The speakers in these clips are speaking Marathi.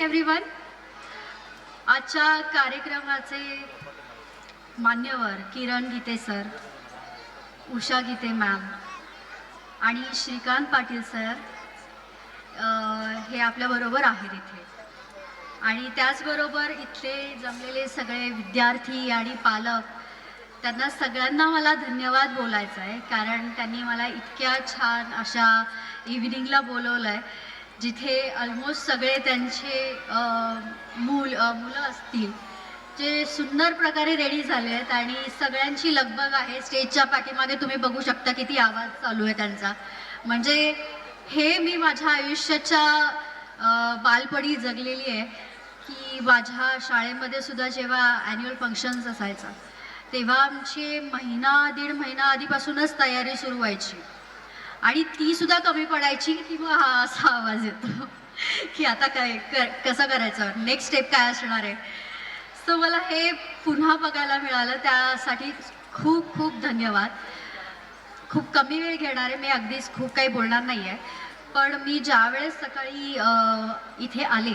एव्हरीवन, आजच्या कार्यक्रमाचे मान्यवर किरण गीते सर, उषा गीते मॅम आणि श्रीकांत पाटील सर हे आपल्याबरोबर आहेत इथे. आणि त्याचबरोबर इथले जमलेले सगळे विद्यार्थी आणि पालक, त्यांना सगळ्यांना मला धन्यवाद बोलायचा आहे, कारण त्यांनी मला इतक्या छान अशा इव्हिनिंगला बोलवलं आहे जिथे ऑलमोस्ट सगळे त्यांचे मुलं असतील जे सुंदर प्रकारे रेडी झाले आहेत आणि सगळ्यांची लगबग आहे. स्टेजच्या पाठीमागे तुम्ही बघू शकता किती आवाज चालू आहे त्यांचा. म्हणजे हे मी माझ्या आयुष्याच्या बालपणी जगलेली आहे की माझ्या शाळेमध्ये सुद्धा जेव्हा ॲन्युअल फंक्शन्स असायचा तेव्हा आमची दीड महिना आधीपासूनच तयारी सुरू व्हायची आणि ती सुद्धा कमी पडायची की मग हा असा आवाज येतो की आता काय कसं करायचं, नेक्स्ट स्टेप काय असणार आहे. सो मला हे पुन्हा बघायला मिळालं, त्यासाठी खूप खूप धन्यवाद. खूप कमी वेळ घेणार आहे मी, अगदीच खूप काही बोलणार नाही आहे. पण मी ज्यावेळेस सकाळी इथे आले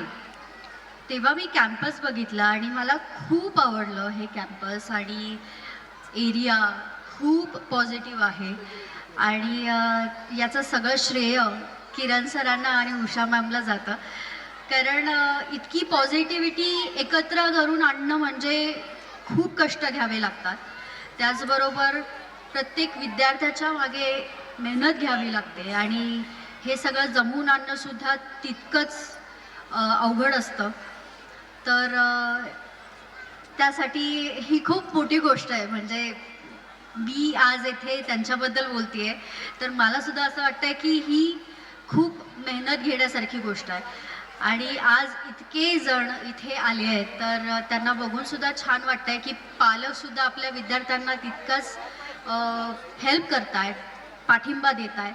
तेव्हा मी कॅम्पस बघितला आणि मला खूप आवडलं हे कॅम्पस आणि एरिया खूप पॉझिटिव्ह आहे. आणि याचं सगळं श्रेय किरण सरांना आणि उषा मॅमला जातं, कारण इतकी पॉझिटिव्हिटी एकत्र करून आणणं म्हणजे खूप कष्ट घ्यावे लागतात. त्याचबरोबर प्रत्येक विद्यार्थ्याच्या मागे मेहनत घ्यावी लागते आणि हे सगळं जमवून आणणंसुद्धा तितकंच अवघड असतं. तर त्यासाठी ही खूप मोठी गोष्ट आहे. म्हणजे मी आज इथे त्यांच्याबद्दल बोलतेय तर मला सुद्धा असं वाटतंय की ही खूप मेहनत घेण्यासारखी गोष्ट आहे. आणि आज इतके जण इथे आले आहेत तर त्यांना बघून सुद्धा छान वाटतंय की पालकसुद्धा आपल्या विद्यार्थ्यांना तितकंच हेल्प करतायत, पाठिंबा देत आहे.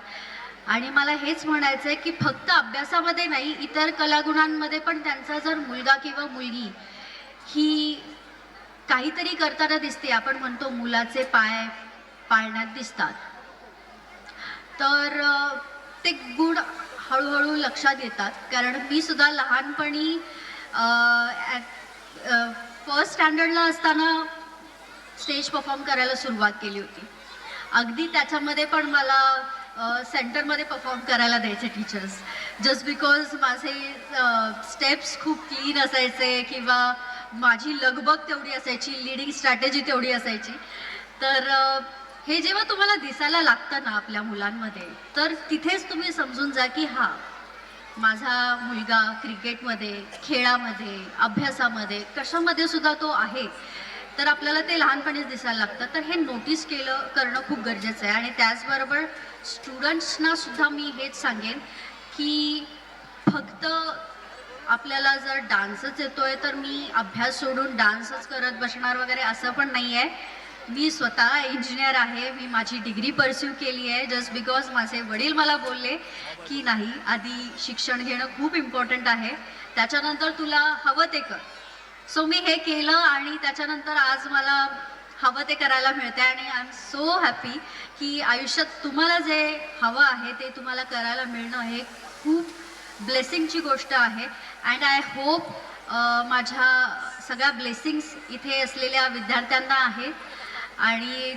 आणि मला हेच म्हणायचं आहे की फक्त अभ्यासामध्ये नाही, इतर कलागुणांमध्ये पण त्यांचा जर मुलगा किंवा मुलगी ही काहीतरी करताना दिसते, आपण म्हणतो मुलाचे पाय पाळण्यात दिसतात, तर ते गुण हळूहळू लक्षात येतात. कारण मी सुद्धा लहानपणी फर्स्ट स्टँडर्डला असताना स्टेज परफॉर्म करायला सुरुवात केली होती. अगदी त्याच्यामध्ये पण मला सेंटरमध्ये परफॉर्म करायला द्यायचे टीचर्स, जस्ट बिकॉज माझे स्टेप्स खूप क्लीन असायचे किंवा माझी लगबग तेवढी असायची, लीडिंग स्ट्रॅटेजी तेवढी असायची. तर हे जेव्हा तुम्हाला दिसायला लागतं ना आपल्या मुलांमध्ये, तर तिथेच तुम्ही समजून जा की हा माझा मुलगा क्रिकेटमध्ये, खेळामध्ये, अभ्यासामध्ये, कशामध्ये सुद्धा तो आहे. तर आपल्याला ते लहानपणीच दिसायला लागतं. तर हे नोटीस करणं खूप गरजेचं आहे. आणि त्याचबरोबर स्टुडंट्सना सुद्धा मी हेच सांगेन की फक्त आपल्याला जर डान्सच येतोय तर मी अभ्यास सोडून डान्सच करत बसणार वगैरे असं पण नाही आहे. मी स्वतः इंजिनियर आहे, मी माझी डिग्री परस्यू केली आहे जस्ट बिकॉज माझे वडील मला बोलले की नाही, आधी शिक्षण घेणं खूप इम्पॉर्टंट आहे, त्याच्यानंतर तुला हवं ते कर. सो मी हे केलं आणि त्याच्यानंतर आज मला हवं ते करायला मिळते. आणि आय एम सो हॅपी की आयुष्यात तुम्हाला जे हवं आहे ते तुम्हाला करायला मिळणं हे खूप ब्लेसिंगची गोष्ट आहे. अँड आय होप माझ्या सगळ्या ब्लेसिंग्स इथे असलेल्या विद्यार्थ्यांना आहेत आणि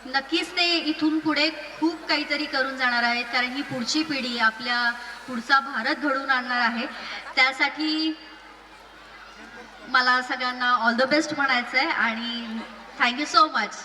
नक्कीच ते इथून पुढे खूप काहीतरी करून जाणार आहेत, कारण ही पुढची पिढी आपल्या पुढचा भारत घडवून आणणार आहे. त्यासाठी मला सगळ्यांना ऑल द बेस्ट म्हणायचं आहे आणि थँक्यू सो मच.